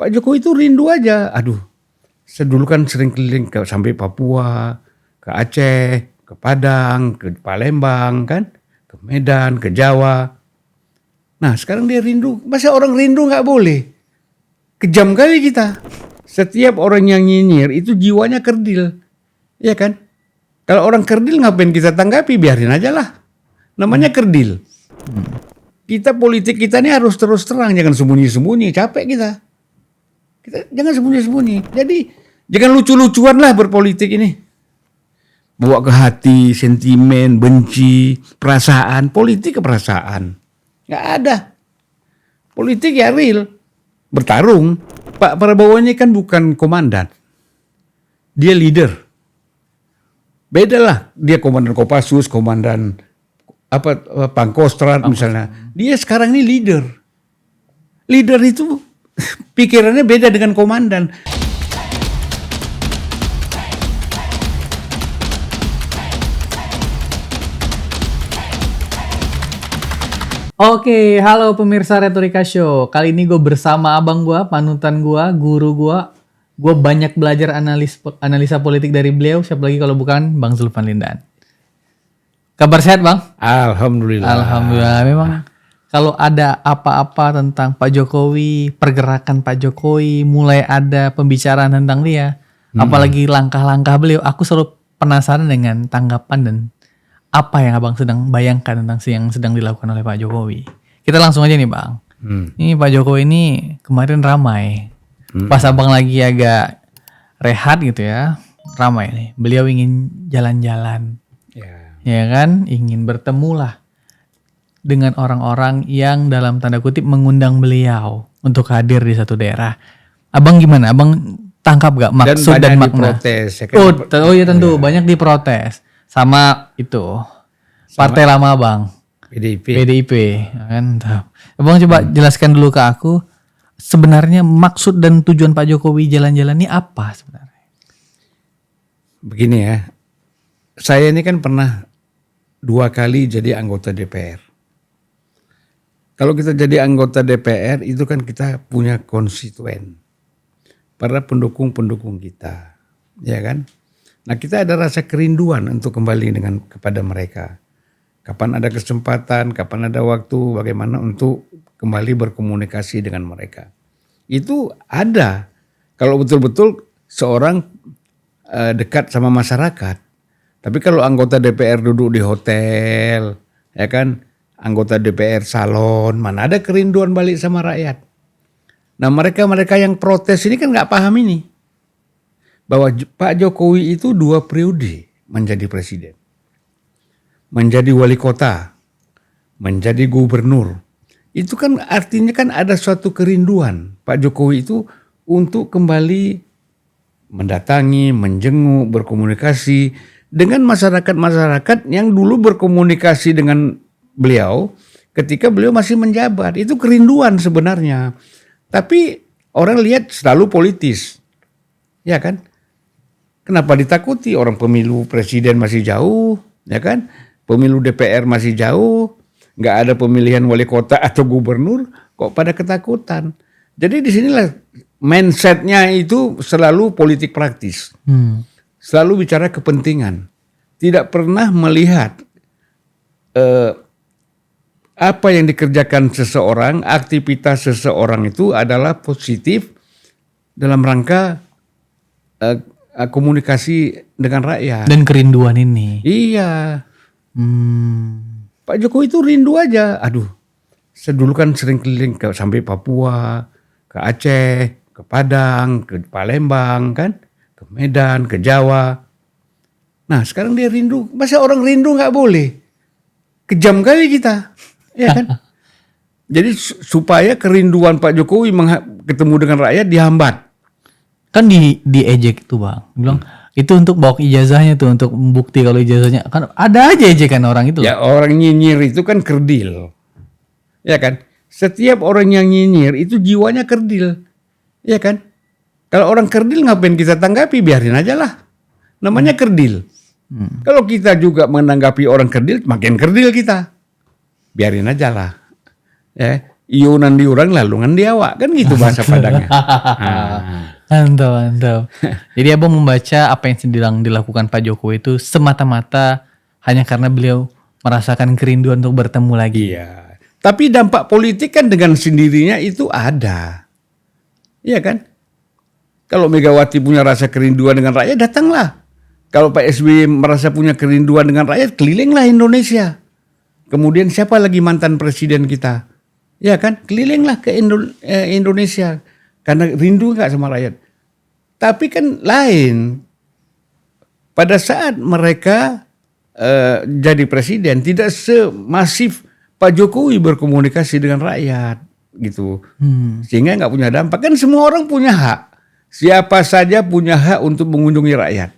Pak Jokowi itu rindu aja. Aduh, saya dulu kan sering keliling sampai Papua, ke Aceh, ke Padang, ke Palembang kan, ke Medan, ke Jawa. Nah sekarang dia rindu. Masa orang rindu nggak boleh? Kejam kali kita. Setiap orang yang nyinyir itu jiwanya kerdil, ya kan? Kalau orang kerdil ngapain kita tanggapi? Biarin aja lah. Namanya kerdil. Kita politik kita ini harus terus terang, jangan sembunyi-sembunyi. Capek kita jangan sembunyi-sembunyi. Jadi jangan lucu-lucuan lah berpolitik ini. Bawa ke hati, sentimen, benci, perasaan. Politik ke perasaan. Nggak ada. Politik ya real. Bertarung. Pak Prabowo ini kan bukan komandan. Dia leader. Beda lah. Dia komandan Kopassus, komandan Pangkostrat misalnya. Dia sekarang ini leader. Leader itu pikirannya beda dengan komandan. Oke, halo pemirsa Retorika Show. Kali ini gue bersama abang gue, panutan gue, guru gue. Gue banyak belajar analisa politik dari beliau. Siapa lagi kalau bukan Bang Zulfan Lindan. Kabar sehat Bang? Alhamdulillah. Alhamdulillah. Memang kalau ada apa-apa tentang Pak Jokowi, pergerakan Pak Jokowi, mulai ada pembicaraan tentang dia, apalagi langkah-langkah beliau, aku selalu penasaran dengan tanggapan dan apa yang abang sedang bayangkan tentang yang sedang dilakukan oleh Pak Jokowi. Kita langsung aja nih Bang. Ini Pak Jokowi ini kemarin ramai. Pas abang lagi agak rehat gitu ya, ramai nih. Beliau ingin jalan-jalan. Ya kan, ingin bertemu lah dengan orang-orang yang dalam tanda kutip mengundang beliau untuk hadir di satu daerah. Abang gimana? Abang tangkap gak maksud dan makna? Diprotes, ya kan? Oh iya tentu, banyak diprotes. Sama itu, partai lama Bang. PDIP. Kan? Abang coba jelaskan dulu ke aku, sebenarnya maksud dan tujuan Pak Jokowi jalan-jalan ini apa sebenarnya? Begini ya, saya ini kan pernah 2 kali jadi anggota DPR. Kalau kita jadi anggota DPR itu kan kita punya konstituen, para pendukung-pendukung kita, ya kan? Nah kita ada rasa kerinduan untuk kembali kepada mereka. Kapan ada kesempatan, kapan ada waktu, bagaimana untuk kembali berkomunikasi dengan mereka. Itu ada. Kalau betul-betul seorang dekat sama masyarakat. Tapi kalau anggota DPR duduk di hotel, ya kan, anggota DPR salon, mana ada kerinduan balik sama rakyat. Nah mereka yang protes ini kan nggak paham ini. Bahwa Pak Jokowi itu 2 periode menjadi presiden. Menjadi wali kota, menjadi gubernur. Itu kan artinya kan ada suatu kerinduan Pak Jokowi itu untuk kembali mendatangi, menjenguk, berkomunikasi dengan masyarakat-masyarakat yang dulu berkomunikasi dengan beliau ketika beliau masih menjabat. Itu kerinduan sebenarnya. Tapi orang lihat selalu politis. Ya kan? Kenapa ditakuti? Orang pemilu presiden masih jauh, ya kan? Pemilu DPR masih jauh, nggak ada pemilihan wali kota atau gubernur, kok pada ketakutan. Jadi disinilah mindsetnya itu selalu politik praktis. Selalu bicara kepentingan. Tidak pernah melihat apa yang dikerjakan seseorang, aktivitas seseorang itu adalah positif dalam rangka komunikasi dengan rakyat. Dan kerinduan ini. Iya. Pak Jokowi itu rindu aja. Aduh, saya dulu kan sering keliling sampai Papua, ke Aceh, ke Padang, ke Palembang kan, ke Medan, ke Jawa. Nah sekarang dia rindu. Masa orang rindu nggak boleh? Kejam kali kita, ya kan? Jadi supaya kerinduan Pak Jokowi ketemu dengan rakyat dihambat. Kan diejek tuh Bang. Bilang itu untuk bawa ijazahnya tuh, untuk membukti kalau ijazahnya. Kan ada aja ejekan orang itu. Ya orang nyinyir itu kan kerdil. Ya kan? Setiap orang yang nyinyir itu jiwanya kerdil. Ya kan? Kalau orang kerdil ngapain kita tanggapi? Biarin aja lah. Namanya kerdil. Kalau kita juga menanggapi orang kerdil, makin kerdil kita. Biarin aja lah. Ya. iunan di urang lalungan di awak, kan gitu bahasa Padangnya. Nah, Mantap. Jadi abang membaca apa yang sedang dilakukan Pak Jokowi itu semata-mata hanya karena beliau merasakan kerinduan untuk bertemu lagi. iya. Tapi dampak politik kan dengan sendirinya itu ada. Iya kan? Kalau Megawati punya rasa kerinduan dengan rakyat, datanglah. Kalau Pak SBY merasa punya kerinduan dengan rakyat, kelilinglah Indonesia. Kemudian siapa lagi mantan presiden kita? Ya kan? Kelilinglah ke Indonesia. Karena rindu nggak sama rakyat. Tapi kan lain. Pada saat mereka jadi presiden, tidak semasif Pak Jokowi berkomunikasi dengan rakyat. Gitu. Sehingga nggak punya dampak. Kan semua orang punya hak. Siapa saja punya hak untuk mengunjungi rakyat.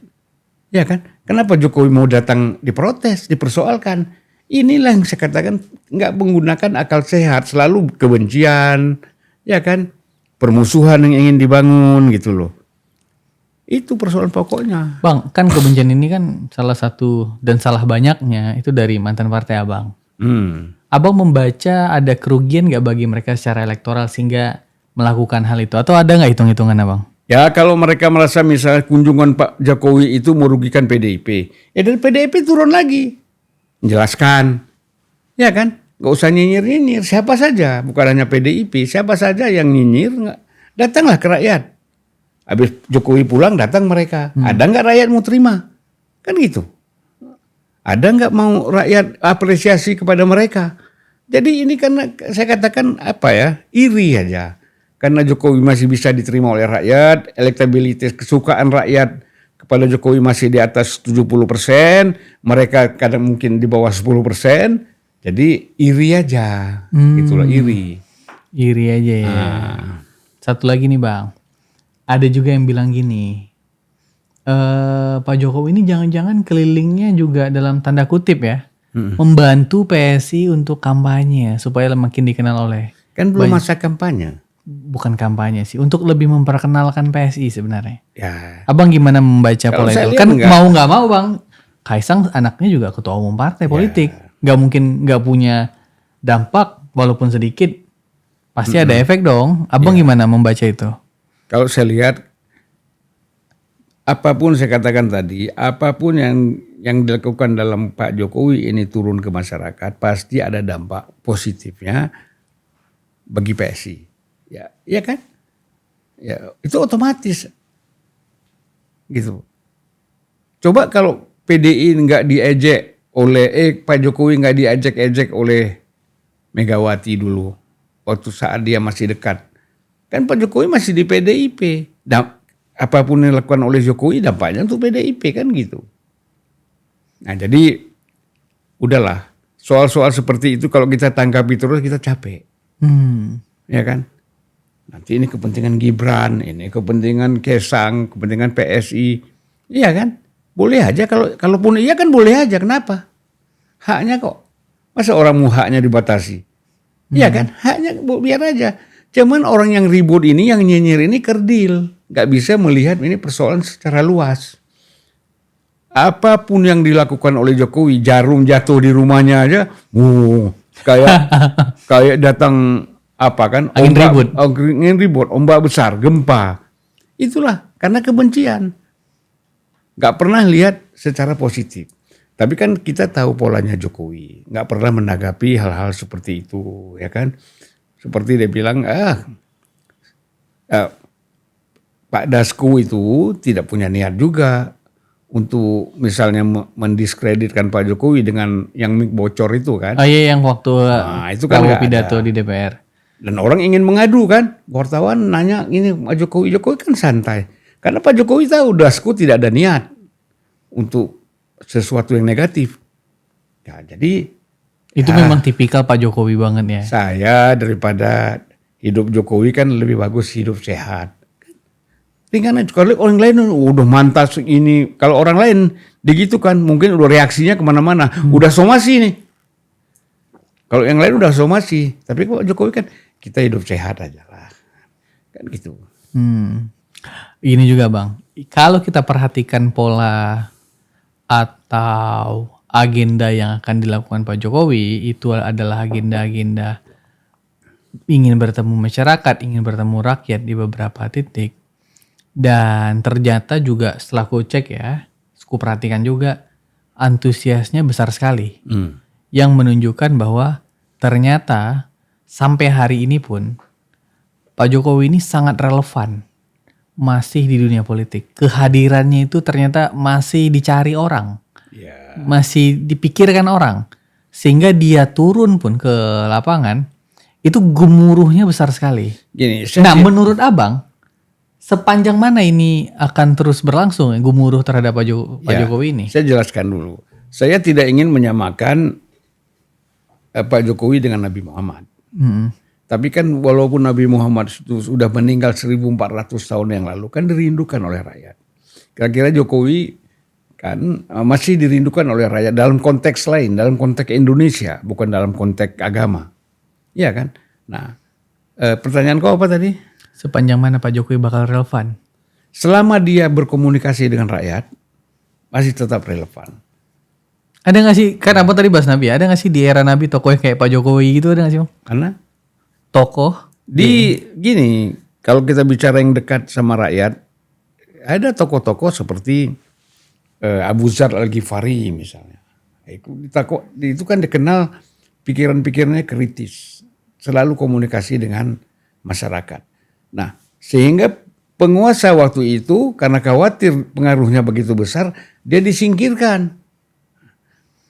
Ya kan? Kenapa Jokowi mau datang diprotes, dipersoalkan? Inilah yang saya katakan nggak menggunakan akal sehat, selalu kebencian, ya kan? Permusuhan yang ingin dibangun gitu loh. Itu persoalan pokoknya. Bang, kan kebencian ini kan salah satu dan salah banyaknya itu dari mantan partai abang. Abang membaca ada kerugian nggak bagi mereka secara elektoral sehingga melakukan hal itu? Atau ada nggak hitung-hitungan abang? Ya kalau mereka merasa misalnya kunjungan Pak Jokowi itu merugikan PDIP, ya dari PDIP turun lagi. Menjelaskan, ya kan? Gak usah nyinyir-nyinyir, siapa saja, bukan hanya PDIP, siapa saja yang nyinyir, datanglah ke rakyat. Habis Jokowi pulang datang mereka, ada nggak rakyat mau terima? Kan gitu. Ada nggak mau rakyat apresiasi kepada mereka? Jadi ini karena saya katakan apa ya, iri aja. Karena Jokowi masih bisa diterima oleh rakyat, elektabilitas kesukaan rakyat kepada Jokowi masih di atas 70%, mereka kadang mungkin di bawah 10%, jadi iri aja, itulah iri. Iri aja ya. Satu lagi nih bang, ada juga yang bilang gini, Pak Jokowi ini jangan-jangan kelilingnya juga dalam tanda kutip ya, membantu PSI untuk kampanye supaya makin dikenal oleh. Kan belum masa kampanye. Bukan kampanye sih, untuk lebih memperkenalkan PSI sebenarnya. Ya. Abang gimana membaca Kalau pola saya itu? lihat Kan enggak. mau nggak mau bang, Kaisang anaknya juga ketua umum partai politik, nggak mungkin nggak punya dampak walaupun sedikit, pasti ada efek dong. Abang gimana membaca itu? Kalau saya lihat, apapun saya katakan tadi, apapun yang dilakukan dalam Pak Jokowi ini turun ke masyarakat, pasti ada dampak positifnya bagi PSI. Ya, iya kan? Ya, itu otomatis. Gitu. Coba kalau PDI nggak diejek oleh Pak Jokowi nggak diajak-ejek oleh Megawati dulu waktu saat dia masih dekat. Kan Pak Jokowi masih di PDIP. Apapun yang dilakukan oleh Jokowi dampaknya untuk PDIP kan gitu. Nah, jadi udahlah. Soal-soal seperti itu kalau kita tanggapi terus kita capek. Ya kan? Nanti ini kepentingan Gibran, ini kepentingan Kaisang, kepentingan PSI. Iya kan? Boleh aja kalaupun iya kan boleh aja. Kenapa? Haknya kok. Masa orang mau haknya dibatasi? Iya kan? Haknya biar aja. Cuman orang yang ribut ini, yang nyinyir ini kerdil. Gak bisa melihat ini persoalan secara luas. Apapun yang dilakukan oleh Jokowi, jarum jatuh di rumahnya aja, kayak datang apa kan? Angin ribut, ombak besar, gempa. Itulah karena kebencian. Gak pernah lihat secara positif. Tapi kan kita tahu polanya Jokowi. Gak pernah menanggapi hal-hal seperti itu, ya kan? Seperti dia bilang, Pak Dasko itu tidak punya niat juga untuk misalnya mendiskreditkan Pak Jokowi dengan yang mic bocor itu kan. Oh iya yang waktu itu kan nggak pidato ada. di DPR. Dan orang ingin mengadu kan. Wartawan nanya ini Pak Jokowi. Jokowi kan santai. Karena Pak Jokowi tahu Dasko tidak ada niat untuk sesuatu yang negatif. Ya, jadi itu memang tipikal Pak Jokowi banget ya. Saya daripada hidup Jokowi kan lebih bagus hidup sehat. Ringan aja. Kalau orang lain udah mantas ini. Kalau orang lain begitu kan mungkin udah reaksinya kemana-mana. Udah somasi nih. Kalau yang lain udah somasi. Tapi kok Jokowi kan kita hidup sehat aja lah. Kan gitu. Ini juga bang. Kalau kita perhatikan pola atau agenda yang akan dilakukan Pak Jokowi. Itu adalah agenda-agenda ingin bertemu masyarakat, ingin bertemu rakyat di beberapa titik. Dan ternyata juga setelah ku cek ya, ku perhatikan juga antusiasnya besar sekali. Yang menunjukkan bahwa ternyata sampai hari ini pun Pak Jokowi ini sangat relevan masih di dunia politik. Kehadirannya itu ternyata masih dicari orang, Ya. masih dipikirkan orang. Sehingga dia turun pun ke lapangan, itu gemuruhnya besar sekali. Gini, Nah menurut abang, sepanjang mana ini akan terus berlangsung gemuruh terhadap Pak Ya, Jokowi ini? saya jelaskan dulu. Saya tidak ingin menyamakan Pak Jokowi dengan Nabi Muhammad. Tapi kan walaupun Nabi Muhammad itu sudah meninggal 1400 tahun yang lalu, kan dirindukan oleh rakyat. Kira-kira Jokowi kan masih dirindukan oleh rakyat dalam konteks lain, dalam konteks Indonesia, bukan dalam konteks agama. Iya kan? Nah, pertanyaan kau apa tadi? Sepanjang mana Pak Jokowi bakal relevan? Selama dia berkomunikasi dengan rakyat, masih tetap relevan. Ada gak sih, kan apa tadi bahas Nabi, ada gak sih di era Nabi tokoh yang kayak Pak Jokowi gitu, ada gak sih Bang? Karena Tokoh? gini, kalau kita bicara yang dekat sama rakyat, ada tokoh-tokoh seperti Abu Dzar Al-Ghifari misalnya. Itu kan dikenal pikiran-pikirannya kritis, selalu komunikasi dengan masyarakat. Nah, sehingga penguasa waktu itu karena khawatir pengaruhnya begitu besar, dia disingkirkan.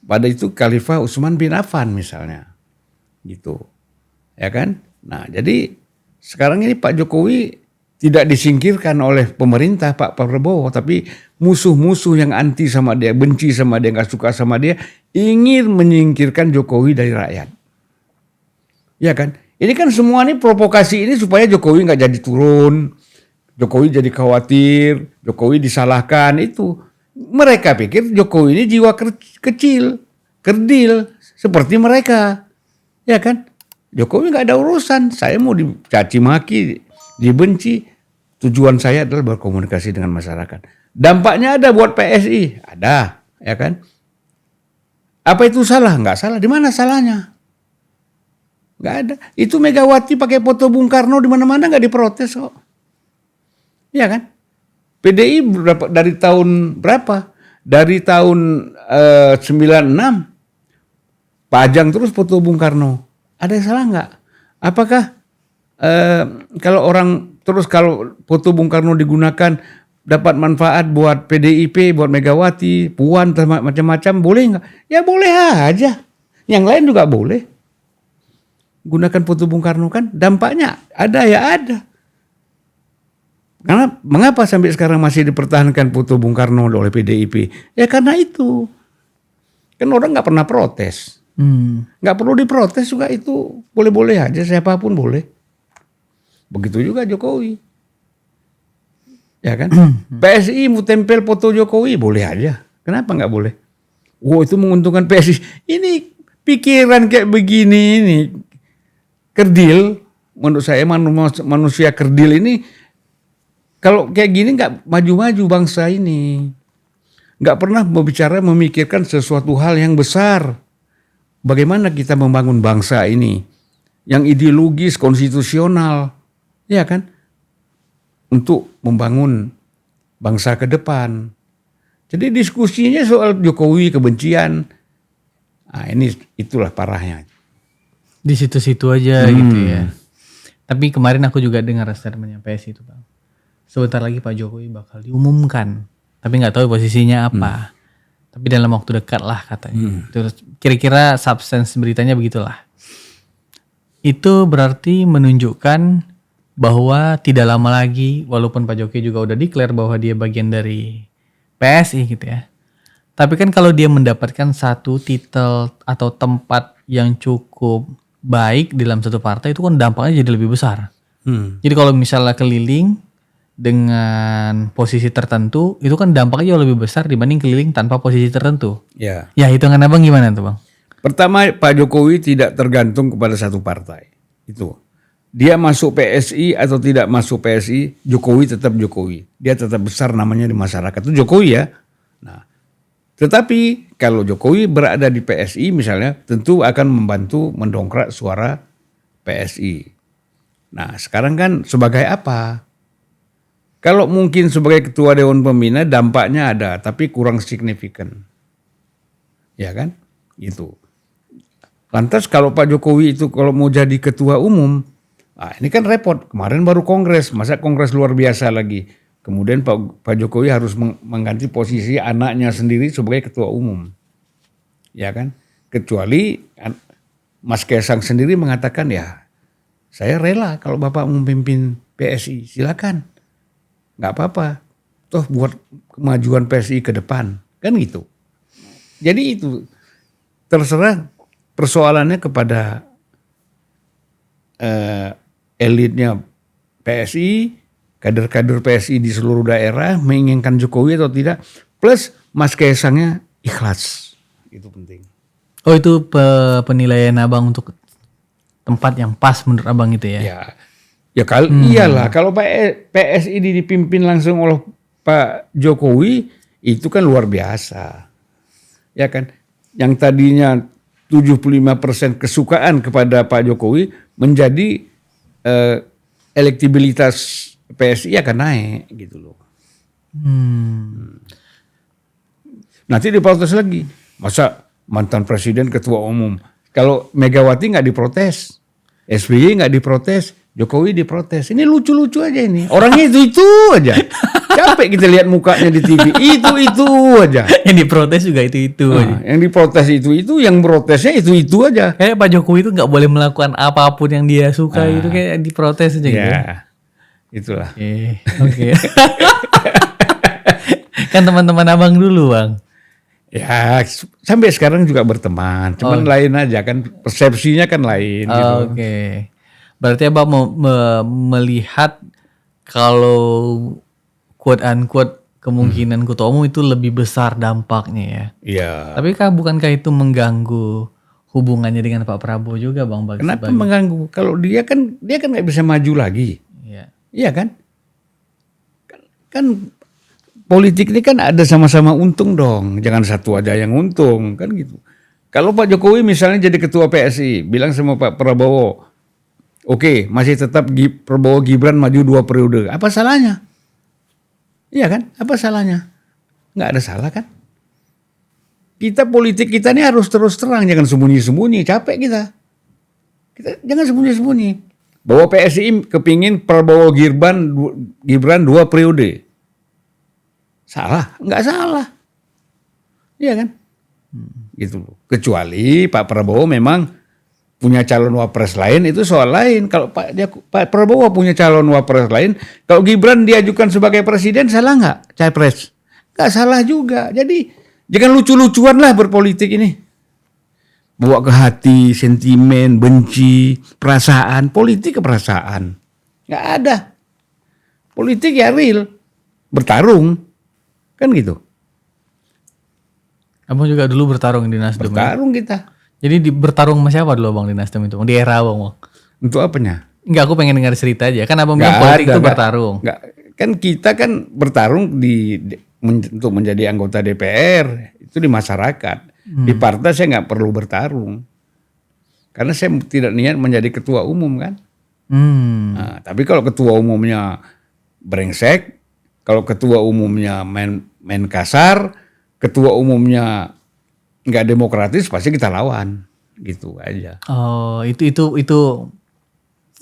Pada itu Khalifah Utsman bin Affan misalnya. Gitu. Ya kan? Nah, jadi sekarang ini Pak Jokowi tidak disingkirkan oleh pemerintah Pak Prabowo, tapi musuh-musuh yang anti sama dia, benci sama dia, nggak suka sama dia, ingin menyingkirkan Jokowi dari rakyat. Ya kan? Ini kan semua ini provokasi ini supaya Jokowi nggak jadi turun, Jokowi jadi khawatir, Jokowi disalahkan itu. Mereka pikir Jokowi ini jiwa kecil, kerdil, seperti mereka. Ya kan? Jokowi nggak ada urusan, saya mau dicaci maki, dibenci. Tujuan saya adalah berkomunikasi dengan masyarakat. Dampaknya ada buat PSI, ada, ya kan? Apa itu salah? Nggak salah. Di mana salahnya? Nggak ada. Itu Megawati pakai foto Bung Karno di mana-mana nggak diprotes kok. Ya kan? PDI dari tahun berapa? Dari tahun 96 pajang terus foto Bung Karno. Ada yang salah nggak? Apakah kalau foto Bung Karno digunakan dapat manfaat buat PDIP, buat Megawati, Puan, macam-macam, boleh nggak? Ya boleh aja. Yang lain juga boleh. Gunakan foto Bung Karno kan dampaknya ada ya ada. Karena mengapa sampai sekarang masih dipertahankan foto Bung Karno oleh PDIP? Ya karena itu. Kan orang nggak pernah protes. Nggak perlu diprotes juga, itu boleh-boleh aja, siapapun boleh. Begitu juga Jokowi. Ya kan? PSI mau tempel foto Jokowi boleh aja. Kenapa nggak boleh? Itu menguntungkan PSI. Ini pikiran kayak begini ini. Kerdil, menurut saya manusia kerdil ini kalau kayak gini nggak maju-maju bangsa ini. Nggak pernah memikirkan sesuatu hal yang besar. Bagaimana kita membangun bangsa ini yang ideologis, konstitusional, ya kan? Untuk membangun bangsa ke depan. Jadi diskusinya soal Jokowi, kebencian, nah itulah parahnya. Di situ-situ aja gitu ya. Tapi kemarin aku juga dengar statementnya PSI itu Bang. Sebentar lagi Pak Jokowi bakal diumumkan, tapi nggak tahu posisinya apa. Tapi dalam waktu dekat lah katanya. Terus kira-kira substance beritanya begitulah. Itu berarti menunjukkan bahwa tidak lama lagi, walaupun Pak Jokowi juga udah declare bahwa dia bagian dari PSI gitu ya. Tapi kan kalau dia mendapatkan satu titel atau tempat yang cukup baik dalam satu partai, itu kan dampaknya jadi lebih besar. Jadi kalau misalnya keliling dengan posisi tertentu, itu kan dampaknya jauh lebih besar dibanding keliling tanpa posisi tertentu. Ya. Ya hitungan abang gimana tuh Bang? Pertama, Pak Jokowi tidak tergantung kepada satu partai. Itu. Dia masuk PSI atau tidak masuk PSI, Jokowi tetap Jokowi. Dia tetap besar namanya di masyarakat. Itu Jokowi ya. Nah, tetapi kalau Jokowi berada di PSI misalnya, tentu akan membantu mendongkrak suara PSI. Nah sekarang kan sebagai apa? Kalau mungkin sebagai ketua Dewan Pembina dampaknya ada, tapi kurang signifikan. Ya kan? Itu. Lantas kalau Pak Jokowi itu kalau mau jadi ketua umum, ini kan repot. Kemarin baru kongres, masa kongres luar biasa lagi. Kemudian Pak Jokowi harus mengganti posisi anaknya sendiri sebagai ketua umum. Ya kan? Kecuali Mas Kaisang sendiri mengatakan ya, saya rela kalau Bapak memimpin PSI, silakan. Nggak apa-apa. Toh buat kemajuan PSI ke depan. Kan gitu. Jadi itu terserah persoalannya kepada elitnya PSI, kader-kader PSI di seluruh daerah menginginkan Jokowi atau tidak. Plus Mas Kaisangnya ikhlas. Itu penting. Oh itu penilaian abang untuk tempat yang pas menurut abang itu ya? Ya kalau iyalah kalau PSI dipimpin langsung oleh Pak Jokowi itu kan luar biasa. Ya kan? Yang tadinya 75% kesukaan kepada Pak Jokowi menjadi elektibilitas PSI akan naik gitu loh. Nanti diprotes lagi. Masa mantan presiden ketua umum? Kalau Megawati nggak diprotes, SBY nggak diprotes, Jokowi diprotes. Ini lucu-lucu aja ini. Orangnya itu aja. Capek kita lihat mukanya di TV. Itu aja. Yang diprotes juga itu aja. Yang diprotes itu, yang protesnya itu aja. Kayak Pak Jokowi itu nggak boleh melakukan apapun yang dia suka, itu kayak diprotes aja gitu. Ya, itulah. Oke. Kan teman-teman abang dulu bang. Ya, sampai sekarang juga berteman. Cuman lain aja kan, persepsinya kan lain. Gitu. Oke. Berarti abang mau melihat kalau quote unquote kemungkinan ketua umum itu lebih besar dampaknya ya. Iya. Tapi bukankah itu mengganggu hubungannya dengan Pak Prabowo juga bang? Kenapa mengganggu? Kalau dia kan nggak bisa maju lagi. Iya. Iya kan? Kan politik ini kan ada sama-sama untung dong. Jangan satu aja yang untung kan gitu. Kalau Pak Jokowi misalnya jadi ketua PSI, bilang sama Pak Prabowo, oke, masih tetap Prabowo Gibran maju 2 periode. Apa salahnya? Iya kan? Apa salahnya? Nggak ada salah kan? Politik kita ini harus terus terang, jangan sembunyi-sembunyi. Capek kita jangan sembunyi-sembunyi. Bahwa PSI kepingin Prabowo Gibran 2 periode. Salah? Nggak salah. Iya kan? Gitu. Kecuali Pak Prabowo memang punya calon wapres lain, itu soal lain. Kalau Pak Prabowo punya calon wapres lain, kalau Gibran diajukan sebagai presiden, salah nggak capres? Nggak salah juga. Jadi jangan lucu-lucuan lah berpolitik ini. Bawa ke hati, sentimen, benci, perasaan. Politik ke perasaan. Nggak ada. Politik ya real. Bertarung. Kan gitu. Abang juga dulu bertarung di Nasdem. Bertarung kita. Jadi bertarung sama siapa dulu abang di Nasdem itu? Di era abang? Untuk apanya? Enggak, aku pengen dengar cerita aja. Kan abang bilang politik itu bertarung. Enggak. Kan kita kan bertarung untuk menjadi anggota DPR. Itu di masyarakat. Di partai saya nggak perlu bertarung. Karena saya tidak niat menjadi ketua umum kan. Nah, tapi kalau ketua umumnya brengsek, kalau ketua umumnya main kasar, ketua umumnya nggak demokratis, pasti kita lawan, gitu aja. Oh, itu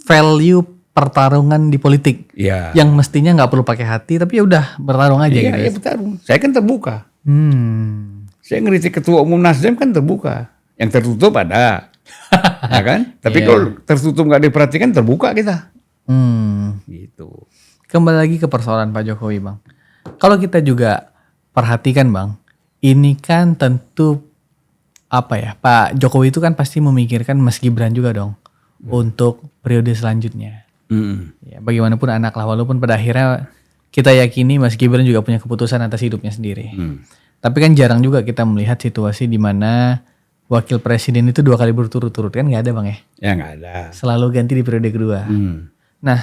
value pertarungan di politik. Iya. Yang mestinya nggak perlu pakai hati, tapi ya udah bertarung aja gitu. Iya, bertarung. Saya kan terbuka. Saya ngeritik ketua umum Nasdem kan terbuka. Yang tertutup ada, ya kan? Tapi kalau tertutup nggak diperhatikan, terbuka kita. Gitu. Kembali lagi ke persoalan Pak Jokowi bang. Kalau kita juga perhatikan bang, ini kan tentu Pak Jokowi itu kan pasti memikirkan Mas Gibran juga dong untuk periode selanjutnya. Ya, bagaimanapun anak lah, walaupun pada akhirnya kita yakini Mas Gibran juga punya keputusan atas hidupnya sendiri. Tapi kan jarang juga kita melihat situasi di mana wakil presiden itu 2 kali berturut-turut, kan nggak ada bang ya? Ya nggak ada. Selalu ganti di periode kedua. Nah,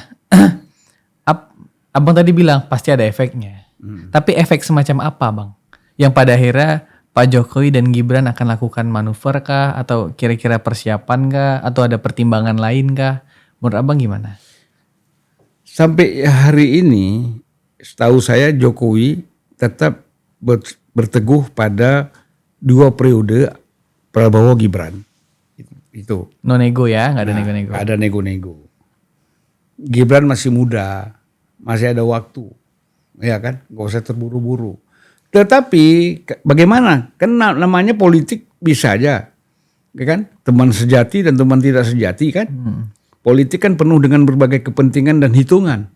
abang tadi bilang pasti ada efeknya. Tapi efek semacam apa bang? Yang pada akhirnya Pak Jokowi dan Gibran akan lakukan manuver kah? Atau kira-kira persiapan kah? Atau ada pertimbangan lain kah? Menurut abang gimana? sampai hari ini setahu saya Jokowi tetap berteguh pada 2 periode Prabowo Gibran. Itu. No nego ya, nggak ada nego-nego. Ada nego-nego. Gibran masih muda, masih ada waktu, ya kan? Gak usah terburu-buru. Tetapi bagaimana? Kan namanya politik bisa aja, ya kan? Teman sejati dan teman tidak sejati kan? Politik kan penuh dengan berbagai kepentingan dan hitungan.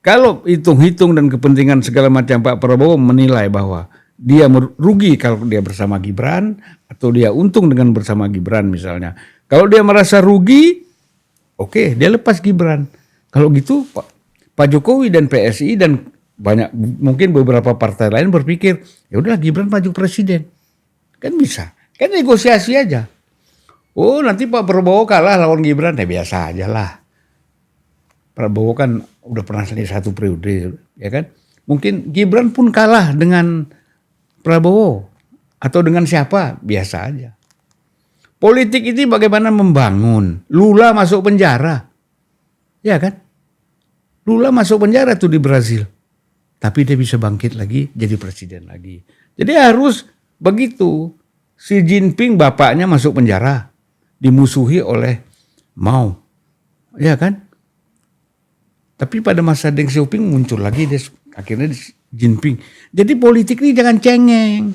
Kalau hitung-hitung dan kepentingan segala macam, Pak Prabowo menilai bahwa dia rugi kalau dia bersama Gibran atau dia untung dengan bersama Gibran misalnya. Kalau dia merasa rugi, oke, dia lepas Gibran. Kalau gitu Pak Jokowi dan PSI dan banyak mungkin beberapa partai lain berpikir, ya udah Gibran maju presiden. Kan bisa. Kan negosiasi aja. Oh, nanti Pak Prabowo kalah lawan Gibran, ya biasa aja lah. Prabowo kan udah pernah selesai 1 periode, ya kan? Mungkin Gibran pun kalah dengan Prabowo atau dengan siapa, biasa aja. Politik ini bagaimana membangun. Lula masuk penjara, ya kan? Lula masuk penjara tuh di Brazil, tapi dia bisa bangkit lagi jadi presiden lagi. Jadi harus begitu. Xi Jinping bapaknya masuk penjara, dimusuhi oleh Mao, ya kan? Tapi pada masa Deng Xiaoping muncul lagi dia akhirnya Jinping. Jadi politik ini jangan cengeng.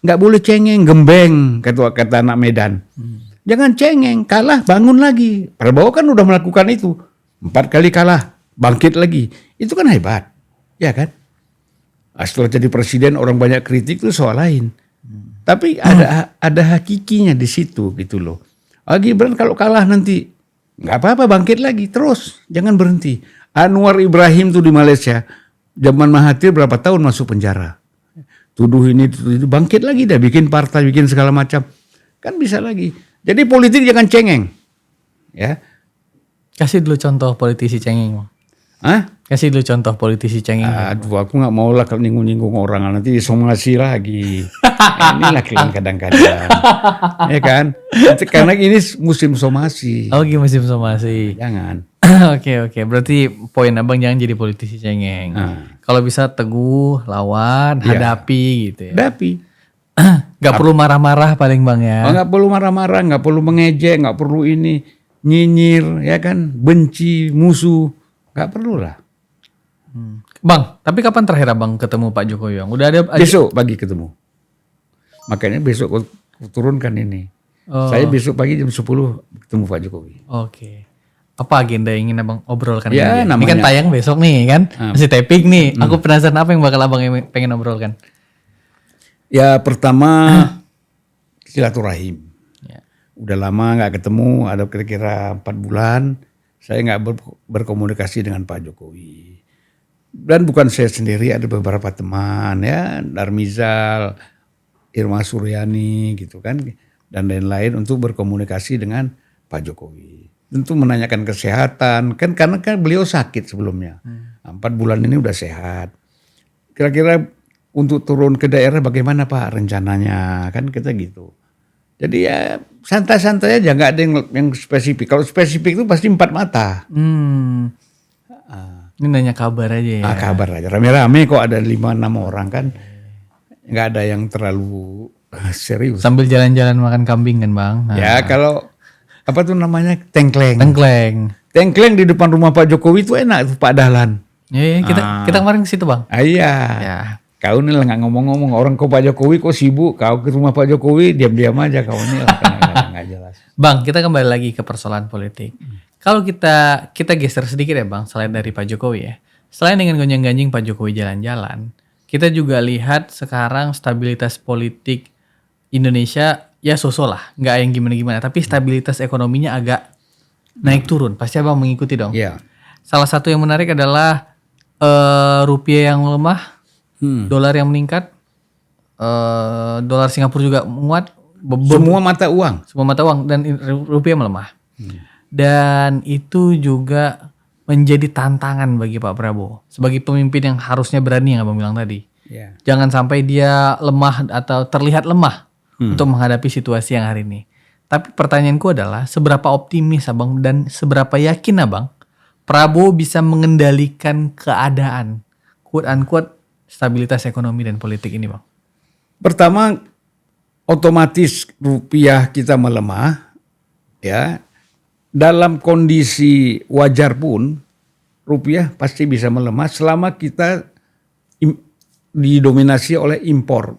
Nggak boleh cengeng, gembeng kata anak Medan. Jangan cengeng, kalah bangun lagi. Prabowo kan udah melakukan itu. 4 kali kalah, bangkit lagi. Itu kan hebat. Ya kan? Setelah jadi presiden orang banyak kritik itu soal lain. Tapi ada hakikinya di situ gitu loh. Gibran kalau kalah nanti nggak apa-apa, bangkit lagi terus, jangan berhenti. Anwar Ibrahim tuh di Malaysia, zaman Mahathir berapa tahun masuk penjara. Tuduh ini, tuduh itu, bangkit lagi dah, bikin partai, bikin segala macam. Kan bisa lagi. Jadi politik jangan cengeng. Ya. Kasih dulu contoh politisi cengeng. Hah? Kasih dulu contoh politisi cengeng. Aduh, aku nggak mau lah kalau nyinggung-nyinggung orang, nanti somasi lagi. Inilah kalian kadang-kadang, ya kan? Karena ini musim somasi. Oke, musim somasi. Jangan. Oke. Berarti poin abang jangan jadi politisi cengeng. Kalau bisa teguh, lawan, hadapi gitu ya. Hadapi. Gak perlu marah-marah paling bang ya. Nggak perlu marah-marah, nggak perlu mengejek, nggak perlu ini nyinyir, ya kan? Benci, musuh, nggak perlu lah. Bang, tapi kapan terakhir abang ketemu Pak Jokowi? Bang? Udah ada? Besok pagi ketemu. Makanya besok aku turunkan ini. Saya besok pagi jam 10 ketemu Pak Jokowi. Oke. Apa agenda yang ingin abang obrolkan? Ya, ini kan tayang besok nih kan, masih taping nih. Aku penasaran apa yang bakal abang pengen obrolkan. Ya pertama silaturahim. Ya. Udah lama nggak ketemu, ada kira-kira 4 bulan. Saya nggak berkomunikasi dengan Pak Jokowi. Dan bukan saya sendiri, ada beberapa teman ya, Darmizal, Irma Suryani gitu kan, dan lain-lain untuk berkomunikasi dengan Pak Jokowi. Tentu menanyakan kesehatan, kan karena kan beliau sakit sebelumnya. 4 bulan ini udah sehat. Kira-kira untuk turun ke daerah bagaimana Pak rencananya, kan kita gitu. Jadi ya santai-santai aja, nggak ada yang spesifik. Kalau spesifik itu pasti 4 mata. Ini nanya kabar aja ya. Kabar aja, rame-rame kok ada 5-6 orang kan. Nggak ada yang terlalu serius. Sambil jalan-jalan makan kambing kan bang. Ya kalau apa tuh namanya tengkleng. Tengkleng di depan rumah Pak Jokowi itu enak tuh Pak Dahlan. Iya, kita kemarin ke situ bang. Iya. Ya. Kau nih lah nggak ngomong-ngomong, orang kok Pak Jokowi kok sibuk, kau ke rumah Pak Jokowi diam-diam aja kau nih lah, nggak jelas. Bang, kita kembali lagi ke persoalan politik. Kalau kita geser sedikit ya bang, selain dari Pak Jokowi ya, selain dengan gonjang-ganjing Pak Jokowi jalan-jalan, kita juga lihat sekarang stabilitas politik Indonesia ya so-so lah, nggak yang gimana-gimana, tapi stabilitas ekonominya agak naik turun. Pasti abang mengikuti dong. Iya. Salah satu yang menarik adalah rupiah yang melemah, dolar yang meningkat, dolar Singapura juga menguat. Semua mata uang Dan rupiah melemah. Dan itu juga menjadi tantangan bagi Pak Prabowo sebagai pemimpin yang harusnya berani yang abang bilang tadi. Yeah. Jangan sampai dia lemah atau terlihat lemah untuk menghadapi situasi yang hari ini. Tapi pertanyaanku adalah seberapa optimis abang dan seberapa yakin abang Prabowo bisa mengendalikan keadaan, quote unquote, stabilitas ekonomi dan politik ini, Bang? Pertama, otomatis rupiah kita melemah, ya. Dalam kondisi wajar pun rupiah pasti bisa melemah selama kita didominasi oleh impor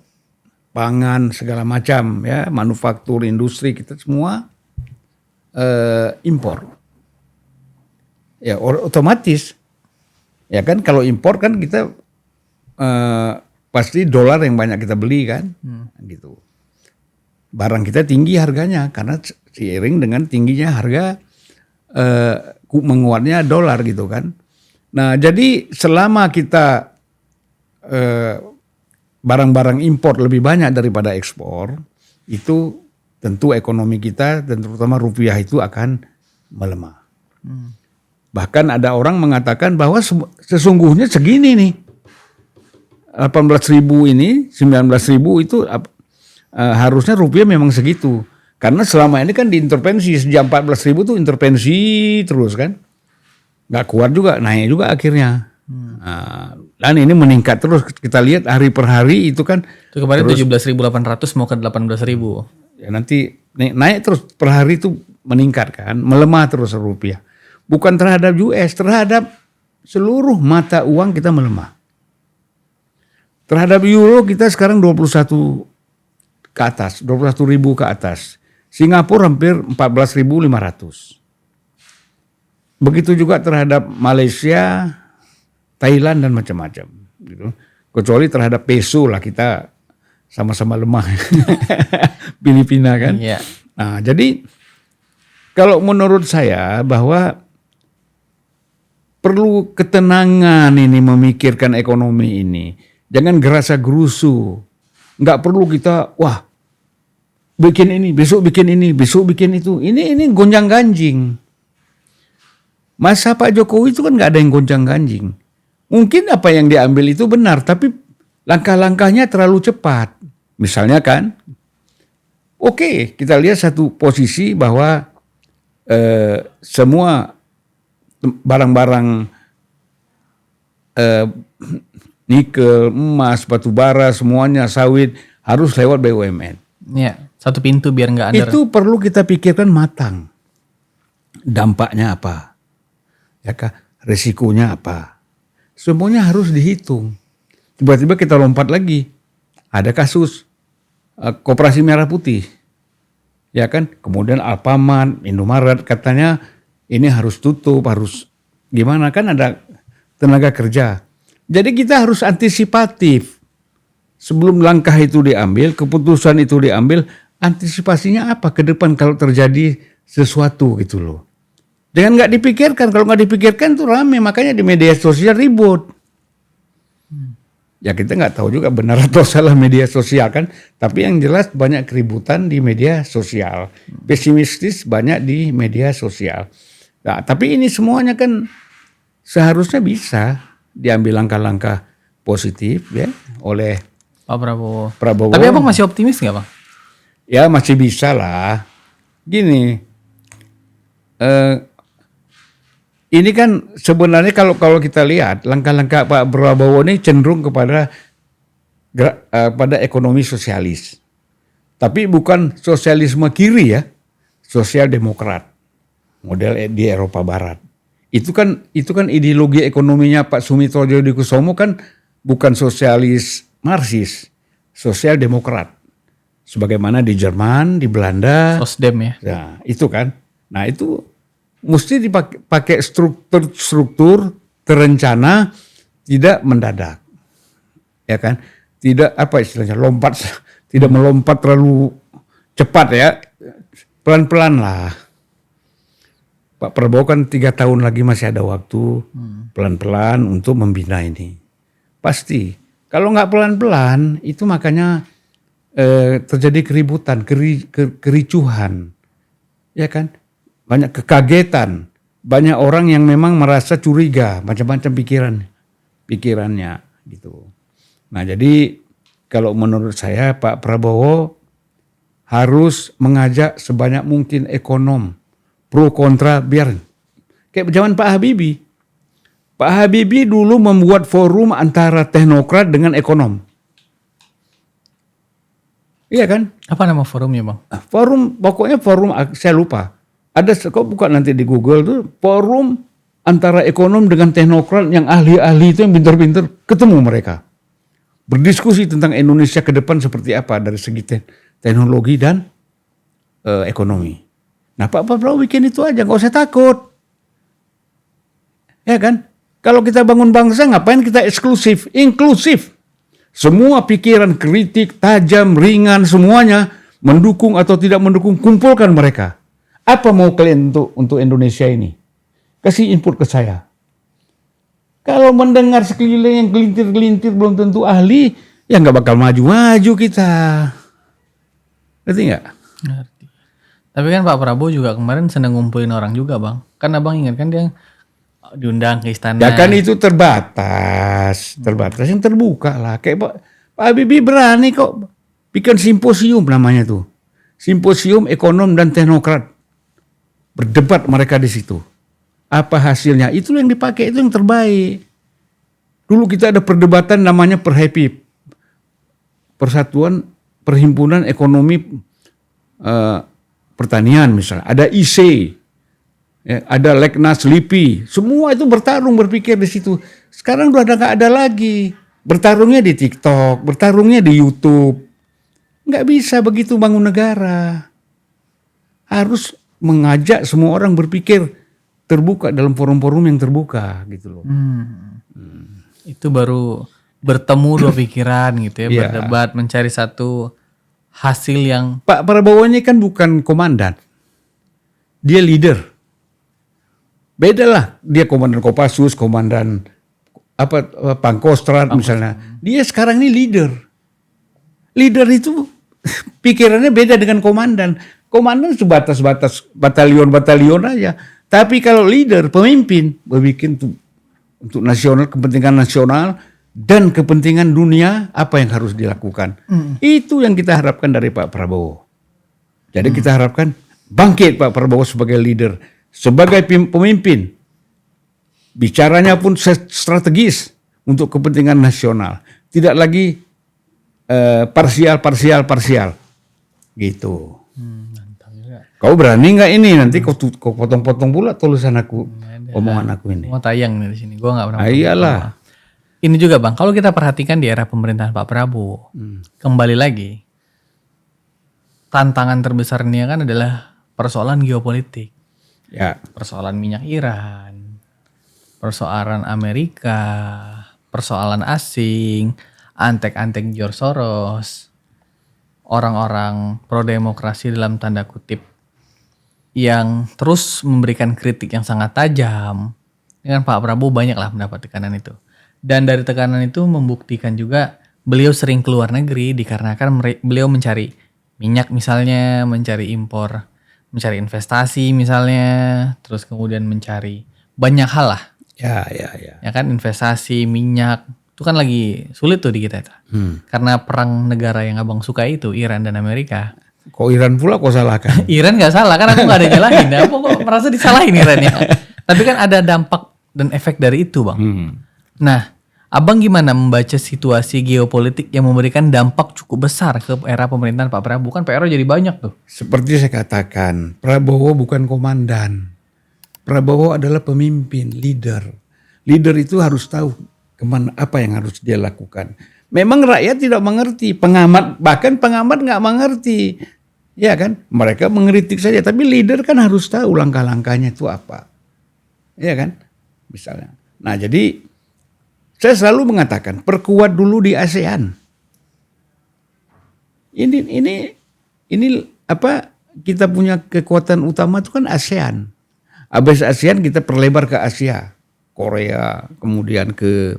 pangan segala macam, ya, manufaktur, industri kita semua impor. Ya otomatis, ya kan, kalau impor kan kita pasti dolar yang banyak kita beli kan, gitu. Barang kita tinggi harganya karena seiring dengan tingginya harga menguatnya dolar gitu kan. Nah jadi selama kita barang-barang impor lebih banyak daripada ekspor, itu tentu ekonomi kita dan terutama rupiah itu akan melemah. Bahkan ada orang mengatakan bahwa sesungguhnya segini nih, 18.000 ini, 19.000 itu harusnya rupiah memang segitu. Karena selama ini kan diintervensi, sejak 14.000 tuh intervensi terus kan. Nggak kuat juga, naik juga akhirnya. Dan ini meningkat terus, kita lihat hari per hari itu kan. Itu kemarin 17.800 mau ke 18.000. Ya nanti naik terus per hari itu meningkat kan, melemah terus rupiah. Bukan terhadap US, terhadap seluruh mata uang kita melemah. Terhadap euro kita sekarang 21 ke atas, 21.000 ke atas. Singapura hampir 14.500. Begitu juga terhadap Malaysia, Thailand dan macam-macam. Gitu. Kecuali terhadap peso lah kita sama-sama lemah. Filipina kan. Iya. Nah, jadi kalau menurut saya bahwa perlu ketenangan ini memikirkan ekonomi ini. Jangan gerasa gerusu. Nggak perlu kita bikin ini, besok bikin ini, besok bikin itu. Ini gonjang ganjing. Masa Pak Jokowi itu kan nggak ada yang gonjang ganjing. Mungkin apa yang diambil itu benar, tapi langkah-langkahnya terlalu cepat. Misalnya kan, oke, kita lihat satu posisi bahwa semua barang-barang nikel, emas, batu bara, semuanya sawit harus lewat BUMN. Iya, satu pintu biar nggak under. Itu perlu kita pikirkan matang. Dampaknya apa? Ya kah? Resikonya apa? Semuanya harus dihitung. Tiba-tiba kita lompat lagi. Ada kasus Koperasi Merah Putih. Ya kan? Kemudian Alfamart, Indomaret katanya ini harus tutup, harus gimana, kan ada tenaga kerja. Jadi kita harus antisipatif. Sebelum langkah itu diambil, keputusan itu diambil, antisipasinya apa ke depan kalau terjadi sesuatu gitu loh. Jangan nggak dipikirkan, kalau nggak dipikirkan tuh rame, makanya di media sosial ribut. Ya kita nggak tahu juga benar atau salah media sosial kan, tapi yang jelas banyak keributan di media sosial, pesimistis banyak di media sosial. Nah, tapi ini semuanya kan seharusnya bisa diambil langkah-langkah positif ya oleh Pak Prabowo. Prabowo. Tapi abang masih optimis nggak, Bang? Ya masih bisa lah. Gini, ini kan sebenarnya kalau kita lihat langkah-langkah Pak Prabowo ini cenderung kepada pada ekonomi sosialis. Tapi bukan sosialisme kiri ya, sosial demokrat model di Eropa Barat. Itu kan ideologi ekonominya Pak Sumitro Djadikusumo kan bukan sosialis Marxis, sosial demokrat. Sebagaimana di Jerman, di Belanda. Sosdem ya. Nah, itu kan. Nah, itu mesti dipakai struktur terencana, tidak mendadak. Ya kan? Tidak apa istilahnya tidak melompat terlalu cepat ya. Pelan-pelan lah. Pak Prabowo kan 3 tahun lagi masih ada waktu pelan-pelan untuk membina ini. Pasti. Kalau nggak pelan-pelan itu makanya terjadi keributan, kericuhan. Ya kan? Banyak kekagetan. Banyak orang yang memang merasa curiga, macam-macam pikirannya gitu. Nah, jadi kalau menurut saya Pak Prabowo harus mengajak sebanyak mungkin ekonom pro kontra biar Kayak zaman Pak Habibie. Pak Habibie dulu membuat forum antara teknokrat dengan ekonom. Iya kan? Apa nama forumnya bang? Forum, pokoknya forum, saya lupa. Ada, kok buka nanti di Google tuh, forum antara ekonom dengan teknokrat yang ahli-ahli itu yang pintar-pintar, ketemu mereka. Berdiskusi tentang Indonesia ke depan seperti apa dari segi teknologi dan ekonomi. Nah Pak Prabowo bikin itu aja, nggak usah takut. Ya kan? Kalau kita bangun bangsa, ngapain kita eksklusif? Inklusif. Semua pikiran kritik, tajam, ringan, semuanya mendukung atau tidak mendukung, kumpulkan mereka. Apa mau kalian untuk Indonesia ini? Kasih input ke saya. Kalau mendengar sekeliling yang gelintir-gelintir belum tentu ahli, ya nggak bakal maju-maju kita. Ngerti nggak? Ngerti. Tapi kan Pak Prabowo juga kemarin senang ngumpulin orang juga bang. Kan abang ingat kan dia diundang ke istana. Ya kan itu terbatas yang terbuka lah. Kayak Pak Habibie berani kok bikin simposium namanya tuh. Simposium ekonom dan teknokrat. Berdebat mereka di situ. Apa hasilnya? Itu yang dipakai, itu yang terbaik. Dulu kita ada perdebatan namanya Perhepi. Persatuan Perhimpunan Ekonomi Pertanian misalnya. Ada IC. Ya, ada Leknas LIPI, semua itu bertarung berpikir di situ. Sekarang udah nggak ada lagi. Bertarungnya di TikTok, bertarungnya di YouTube. Nggak bisa begitu bangun negara. Harus mengajak semua orang berpikir terbuka dalam forum-forum yang terbuka gitu loh. Itu baru bertemu dua pikiran gitu ya, Iya. berdebat mencari satu hasil yang Pak Prabowo ini kan bukan komandan, dia leader. Beda lah, dia komandan Kopassus, komandan Pangkostrat misalnya. Dia sekarang ini leader. Leader itu pikirannya beda dengan komandan. Komandan sebatas batalion aja. Tapi kalau leader, pemimpin, berbikin untuk nasional, kepentingan nasional dan kepentingan dunia, apa yang harus dilakukan. Itu yang kita harapkan dari Pak Prabowo. Jadi kita harapkan bangkit Pak Prabowo sebagai leader. Sebagai pemimpin, bicaranya pun strategis untuk kepentingan nasional. Tidak lagi parsial, gitu. Kau berani nggak ini? Nanti kau potong-potong pula tulisan aku, omongan aku ini. mau tayang nih di sini. Gua nggak pernah. Iyalah. Ini juga bang, kalau kita perhatikan di era pemerintahan Pak Prabowo, kembali lagi tantangan terbesarnya kan adalah persoalan geopolitik. Ya. Persoalan minyak Iran, persoalan Amerika, persoalan asing, antek-antek George Soros, orang-orang pro-demokrasi dalam tanda kutip yang terus memberikan kritik yang sangat tajam. Dengan Pak Prabowo banyaklah mendapat tekanan itu. Dan dari tekanan itu membuktikan juga beliau sering keluar negeri dikarenakan beliau mencari minyak misalnya, mencari impor, mencari investasi misalnya, terus kemudian mencari banyak hal lah. Ya. Ya kan investasi, minyak, itu kan lagi sulit tuh di kita itu. Karena perang negara yang abang suka itu, Iran dan Amerika. Kok Iran pula kau salahkan? Iran gak salah, kan aku gak ada nyalahin. Aku kok merasa disalahin Iran ya. Tapi kan ada dampak dan efek dari itu bang. Nah, abang gimana membaca situasi geopolitik yang memberikan dampak cukup besar ke era pemerintahan Pak Prabowo? Kan PR jadi banyak tuh. Seperti saya katakan, Prabowo bukan komandan. Prabowo adalah pemimpin, leader. Leader itu harus tahu kemana, apa yang harus dia lakukan. Memang rakyat tidak mengerti, bahkan pengamat nggak mengerti. Ya kan, mereka mengkritik saja, tapi leader kan harus tahu langkah-langkahnya itu apa. Ya kan, misalnya. Nah jadi saya selalu mengatakan perkuat dulu di ASEAN. Ini apa? Kita punya kekuatan utama itu kan ASEAN. Habis ASEAN kita perlebar ke Asia, Korea, kemudian ke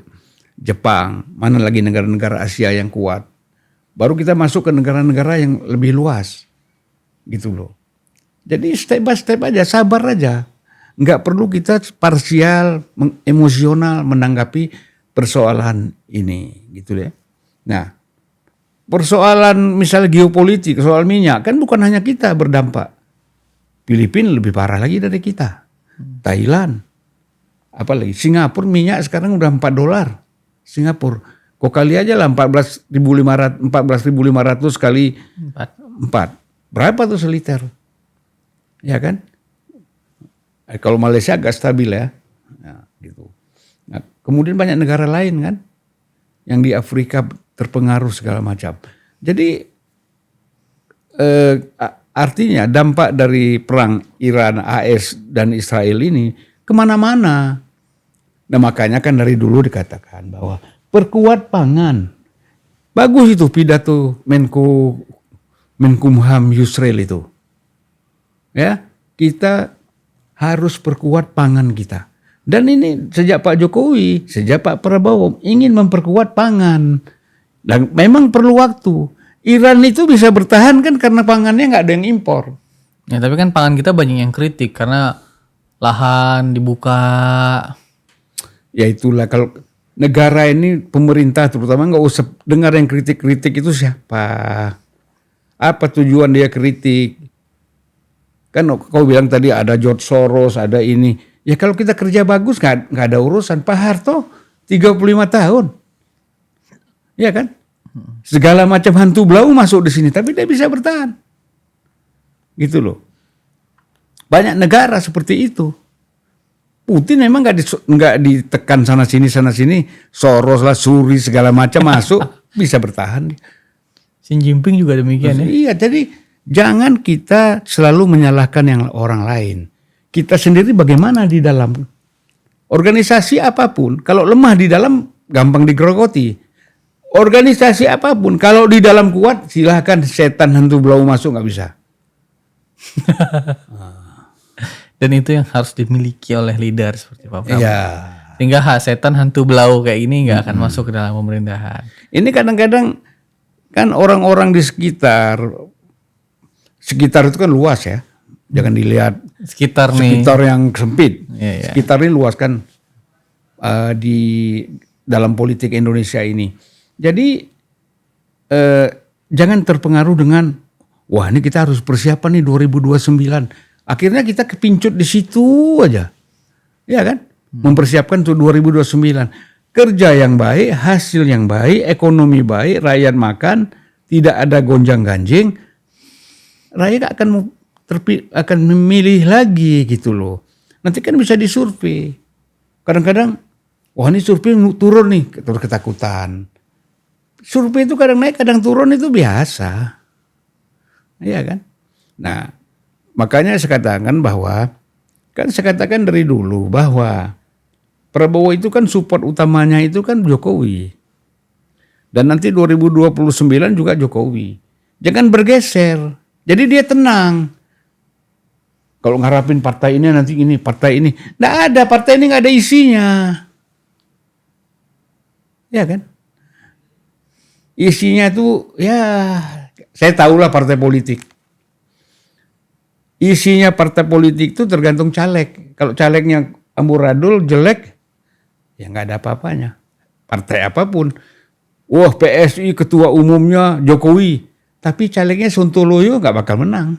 Jepang. Mana lagi negara-negara Asia yang kuat? Baru kita masuk ke negara-negara yang lebih luas, gitu loh. Jadi step by step aja, sabar aja. Nggak perlu kita parsial, emosional menanggapi persoalan ini, gitu ya. Nah, persoalan misalnya geopolitik, soal minyak kan bukan hanya kita berdampak. Filipina lebih parah lagi dari kita. Thailand. Apalagi Singapura minyak sekarang udah $4. Singapura. Kok kali aja lah 14.500 kali 4. Berapa tuh seliter? Ya kan? Kalau Malaysia agak stabil ya. Nah, gitu. Nah, kemudian banyak negara lain kan yang di Afrika terpengaruh segala macam. Jadi artinya dampak dari perang Iran, AS dan Israel ini kemana-mana. Nah makanya kan dari dulu dikatakan bahwa perkuat pangan. Bagus itu pidato Menkumham Yusril itu. Ya, kita harus perkuat pangan kita. Dan ini sejak Pak Jokowi, sejak Pak Prabowo ingin memperkuat pangan. Dan memang perlu waktu. Iran itu bisa bertahan kan karena pangannya nggak ada yang impor. Ya tapi kan pangan kita banyak yang kritik karena lahan dibuka. Ya itulah kalau negara ini pemerintah terutama nggak usah dengar yang kritik-kritik itu siapa. Apa tujuan dia kritik? Kan kau bilang tadi ada George Soros, ada ini. Ya kalau kita kerja bagus nggak ada urusan. Pak Harto 35 tahun. Ya kan? Segala macam hantu blau masuk di sini, tapi dia bisa bertahan. Gitu loh. Banyak negara seperti itu. Putin memang nggak ditekan sana sini, Soros lah, Suri segala macam masuk bisa bertahan. Xi Jinping juga demikian ya. Iya, jadi jangan kita selalu menyalahkan yang orang lain. Kita sendiri bagaimana di dalam organisasi apapun, kalau lemah di dalam gampang digerogoti. Organisasi apapun, kalau di dalam kuat, silahkan setan hantu blau masuk nggak bisa. Dan itu yang harus dimiliki oleh leader seperti Pak Prabowo. Iya. Sehingga setan hantu blau kayak ini nggak akan masuk ke dalam pemerintahan. Ini kadang-kadang kan orang-orang di sekitar itu kan luas ya. Jangan dilihat Sekitar yang sempit. Iya. Sekitar ini luas kan di dalam politik Indonesia ini. Jadi jangan terpengaruh dengan wah ini kita harus persiapan nih 2029. Akhirnya kita kepincut di situ aja. Ya kan? Mempersiapkan untuk 2029. Kerja yang baik, hasil yang baik, ekonomi baik, rakyat makan, tidak ada gonjang-ganjing. Rakyat akan memilih lagi gitu loh. Nanti kan bisa disurvei. Kadang-kadang wah ini survei turun nih, terus ketakutan. Survei itu kadang naik, kadang turun itu biasa. Iya kan? Nah, makanya saya katakan bahwa, kan saya katakan dari dulu bahwa Prabowo itu kan support utamanya itu kan Jokowi. Dan nanti 2029 juga Jokowi. Jangan bergeser. Jadi dia tenang. Kalau ngarapin partai ini nanti ini, partai ini. Nggak ada, partai ini nggak ada isinya. Ya kan? Isinya tuh ya saya tahulah partai politik. Isinya partai politik itu tergantung caleg. Kalau calegnya amburadul jelek ya nggak ada apa-apanya. Partai apapun. Wah PSI ketua umumnya Jokowi. Tapi calegnya Sontoloyo nggak bakal menang.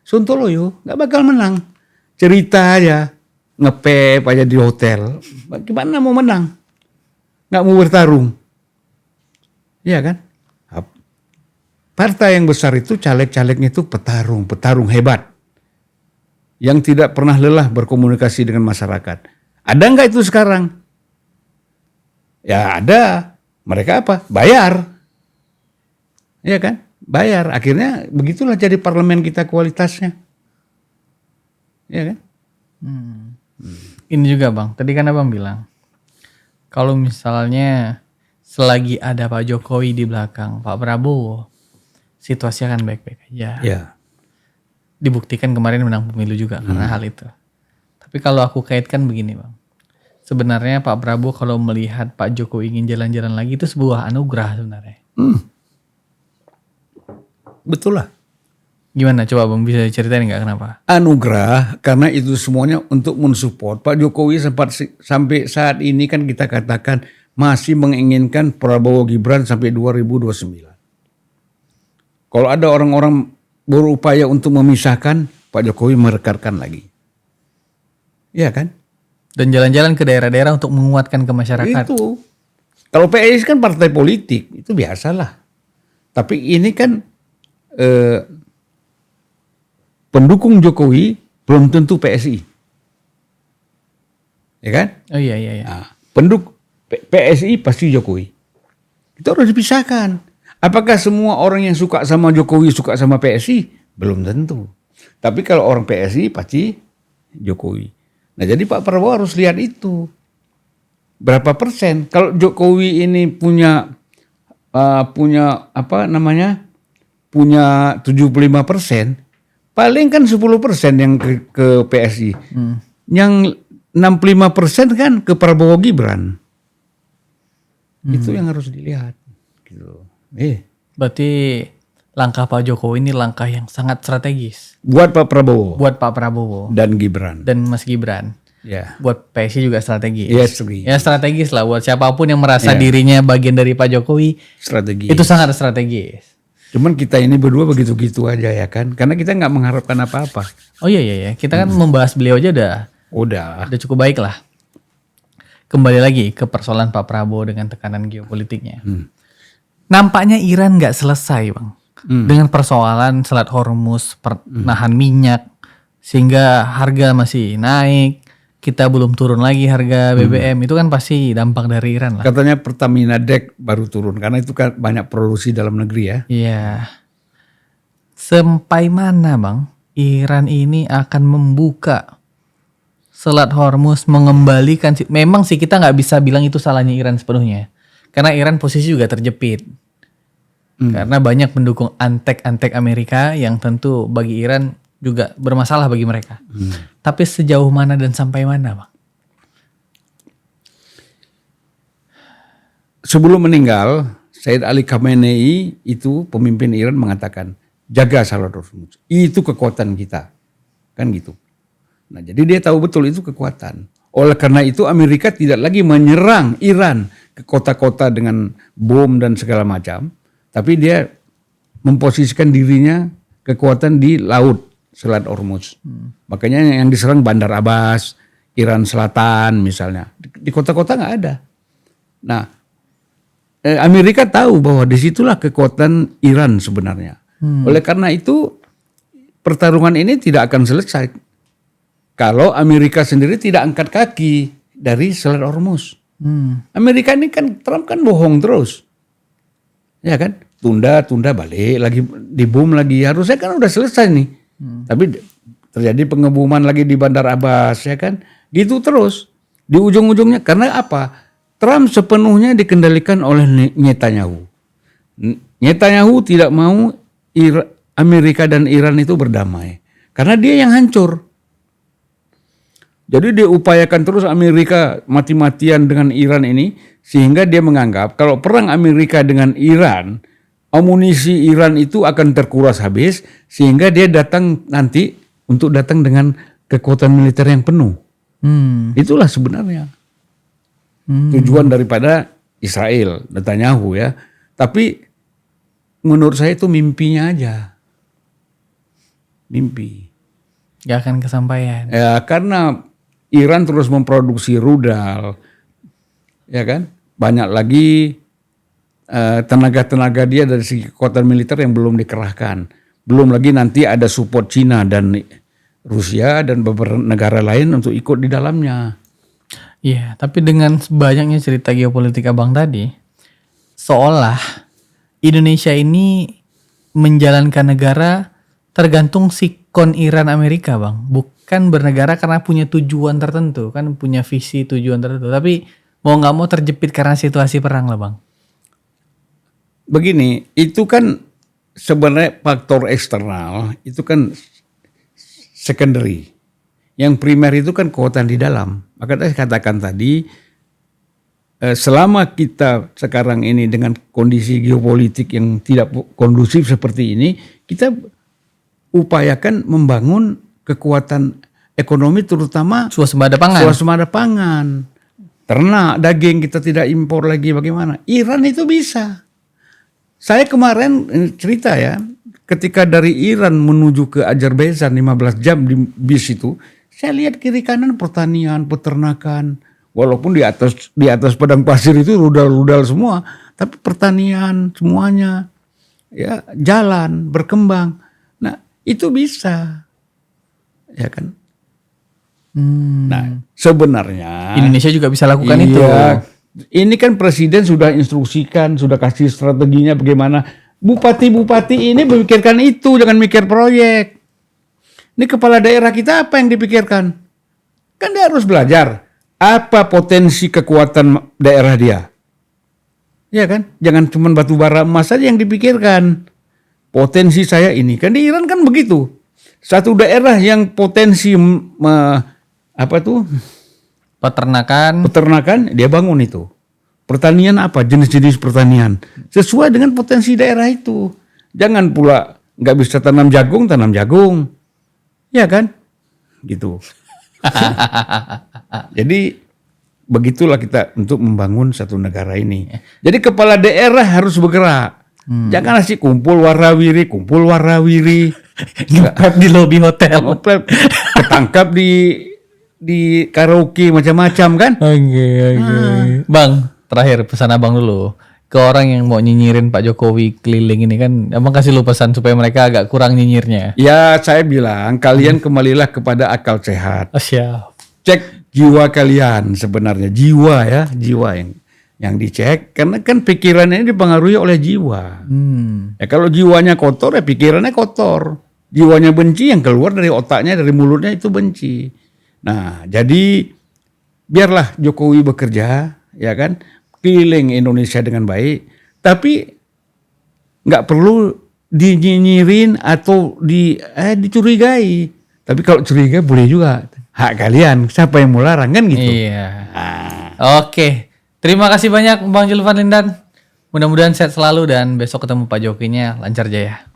Sontoloyo nggak bakal menang. Cerita aja. Ngepep aja di hotel. Gimana mau menang? Nggak mau bertarung. Iya kan? Partai yang besar itu caleg-calegnya itu petarung hebat. Yang tidak pernah lelah berkomunikasi dengan masyarakat. Ada nggak itu sekarang? Ya ada. Mereka apa? Bayar. Iya kan? Bayar. Akhirnya begitulah jadi parlemen kita kualitasnya. Iya kan? Ini juga Bang, tadi kan Abang bilang kalau misalnya selagi ada Pak Jokowi di belakang Pak Prabowo, situasi akan baik-baik aja. Ya. Dibuktikan kemarin menang pemilu juga karena hal itu. Tapi kalau aku kaitkan begini Bang, sebenarnya Pak Prabowo kalau melihat Pak Jokowi ingin jalan-jalan lagi itu sebuah anugerah sebenarnya. Betul lah. Gimana coba Bang bisa ceritain nggak kenapa? Anugerah karena itu semuanya untuk mensupport. Pak Jokowi sampai saat ini kan kita katakan masih menginginkan Prabowo Gibran sampai 2029. Kalau ada orang-orang berupaya untuk memisahkan, Pak Jokowi merekarkan lagi. Iya kan? Dan jalan-jalan ke daerah-daerah untuk menguatkan ke masyarakat. Itu. Kalau PSI kan partai politik, itu biasalah. Tapi ini kan pendukung Jokowi belum tentu PSI. Ya kan? Oh iya. Nah, PSI pasti Jokowi. Itu harus dipisahkan. Apakah semua orang yang suka sama Jokowi suka sama PSI? Belum tentu. Tapi kalau orang PSI pasti Jokowi. Nah jadi Pak Prabowo harus lihat itu. Berapa persen? Kalau Jokowi ini punya punya 75%, paling kan 10% yang ke PSI. Yang 65% kan ke Prabowo Gibran. Itu yang harus dilihat. Gitu. Berarti langkah Pak Jokowi ini langkah yang sangat strategis. Buat Pak Prabowo. Buat Pak Prabowo. Dan Gibran. Dan Mas Gibran. Ya. Buat PSI juga strategis. Yes, ya strategis lah buat siapapun yang merasa dirinya bagian dari Pak Jokowi. Strategi. Itu sangat strategis. Cuman kita ini berdua begitu-gitu aja ya kan. Karena kita nggak mengharapkan apa-apa. Oh iya. Kita kan membahas beliau aja Udah cukup baik lah. Kembali lagi ke persoalan Pak Prabowo dengan tekanan geopolitiknya. Nampaknya Iran nggak selesai Bang. Dengan persoalan Selat Hormuz, nahan minyak. Sehingga harga masih naik. Kita belum turun lagi harga BBM. Itu kan pasti dampak dari Iran lah. Katanya Pertamina DEC baru turun. Karena itu kan banyak produksi dalam negeri ya. Iya. Sampai mana Bang Iran ini akan membuka Selat Hormuz, mengembalikan. Memang sih kita nggak bisa bilang itu salahnya Iran sepenuhnya. Karena Iran posisi juga terjepit. Karena banyak pendukung antek-antek Amerika yang tentu bagi Iran juga bermasalah bagi mereka. Tapi sejauh mana dan sampai mana Bang? Sebelum meninggal, Sayyid Ali Khamenei itu pemimpin Iran mengatakan, jaga Selat Hormuz. Itu kekuatan kita. Kan gitu. Nah jadi dia tahu betul itu kekuatan. Oleh karena itu Amerika tidak lagi menyerang Iran ke kota-kota dengan bom dan segala macam. Tapi dia memposisikan dirinya kekuatan di laut Selat Hormuz. Makanya yang diserang Bandar Abbas, Iran Selatan misalnya. Di kota-kota nggak ada. Nah Amerika tahu bahwa disitulah kekuatan Iran sebenarnya. Oleh karena itu pertarungan ini tidak akan selesai kalau Amerika sendiri tidak angkat kaki dari Selat Hormuz. Amerika ini kan Trump kan bohong terus. Ya kan? Tunda balik lagi dibom lagi. Harusnya kan udah selesai nih. Tapi terjadi pengeboman lagi di Bandar Abbas ya kan? Gitu terus. Di ujung-ujungnya karena apa? Trump sepenuhnya dikendalikan oleh Netanyahu. Netanyahu tidak mau Amerika dan Iran itu berdamai. Karena dia yang hancur. Jadi dia upayakan terus Amerika mati-matian dengan Iran ini. Sehingga dia menganggap kalau perang Amerika dengan Iran, amunisi Iran itu akan terkuras habis. Sehingga dia datang nanti untuk datang dengan kekuatan militer yang penuh. Itulah sebenarnya tujuan daripada Israel, Netanyahu ya. Tapi menurut saya itu mimpinya aja. Mimpi. Gak akan kesampaian. Ya karena Iran terus memproduksi rudal. Ya kan? Banyak lagi tenaga-tenaga dia dari segi kekuatan militer yang belum dikerahkan. Belum lagi nanti ada support Cina dan Rusia dan beberapa negara lain untuk ikut di dalamnya. Iya, tapi dengan banyaknya cerita geopolitik Abang tadi, seolah Indonesia ini menjalankan negara tergantung sikon Iran Amerika Bang. Bukan bernegara karena punya tujuan tertentu, kan punya visi tujuan tertentu. Tapi mau gak mau terjepit karena situasi perang lah Bang. Begini, itu kan sebenarnya faktor eksternal, itu kan secondary. Yang primer itu kan kekuatan di dalam. Maka saya katakan tadi, selama kita sekarang ini dengan kondisi geopolitik yang tidak kondusif seperti ini, kita upayakan membangun kekuatan ekonomi terutama Swasembada pangan. Swasembada pangan. Ternak, daging kita tidak impor lagi bagaimana? Iran itu bisa. Saya kemarin cerita ya, ketika dari Iran menuju ke Azerbaijan 15 jam di bis itu, Saya lihat kiri kanan pertanian, peternakan. Walaupun di atas padang pasir itu rudal-rudal semua, tapi pertanian semuanya ya jalan, berkembang. Nah, itu bisa. Ya kan? Nah, sebenarnya Indonesia juga bisa lakukan itu. Ini kan presiden sudah instruksikan, sudah kasih strateginya bagaimana. Bupati-bupati ini memikirkan itu, jangan mikir proyek. Ini kepala daerah kita apa yang dipikirkan? Kan dia harus belajar apa potensi kekuatan daerah dia. Ya kan? Jangan cuma batu bara emas saja yang dipikirkan. Potensi saya ini. Kan di Iran kan begitu. Satu daerah yang potensi peternakan dia bangun itu. Pertanian apa? Jenis-jenis pertanian. Sesuai dengan potensi daerah itu. Jangan pula nggak bisa tanam jagung. Ya kan? Gitu. Jadi begitulah kita untuk membangun satu negara ini. Jadi kepala daerah harus bergerak. Jangan asik kumpul warawiri. Ngepet di lobi hotel. Ketangkap di karaoke macam-macam kan? Oke. Bang, terakhir pesan abang dulu. Ke orang yang mau nyinyirin Pak Jokowi keliling ini kan, abang kasih lu pesan supaya mereka agak kurang nyinyirnya. Ya saya bilang kalian kembalilah kepada akal sehat. Siap. Cek jiwa kalian sebenarnya. Jiwa yang dicek. Karena kan pikiran ini dipengaruhi oleh jiwa. Ya kalau jiwanya kotor ya pikirannya kotor. Jiwanya benci yang keluar dari otaknya, dari mulutnya itu benci. Nah jadi biarlah Jokowi bekerja ya kan. Keliling Indonesia dengan baik, tapi nggak perlu dinyinyirin atau dicurigai. Tapi kalau curiga boleh juga, hak kalian. Siapa yang mau larang kan gitu? Iya. Oke, terima kasih banyak Bang Julvan Lindan. Mudah-mudahan sehat selalu dan besok ketemu Pak Jokowinya lancar jaya.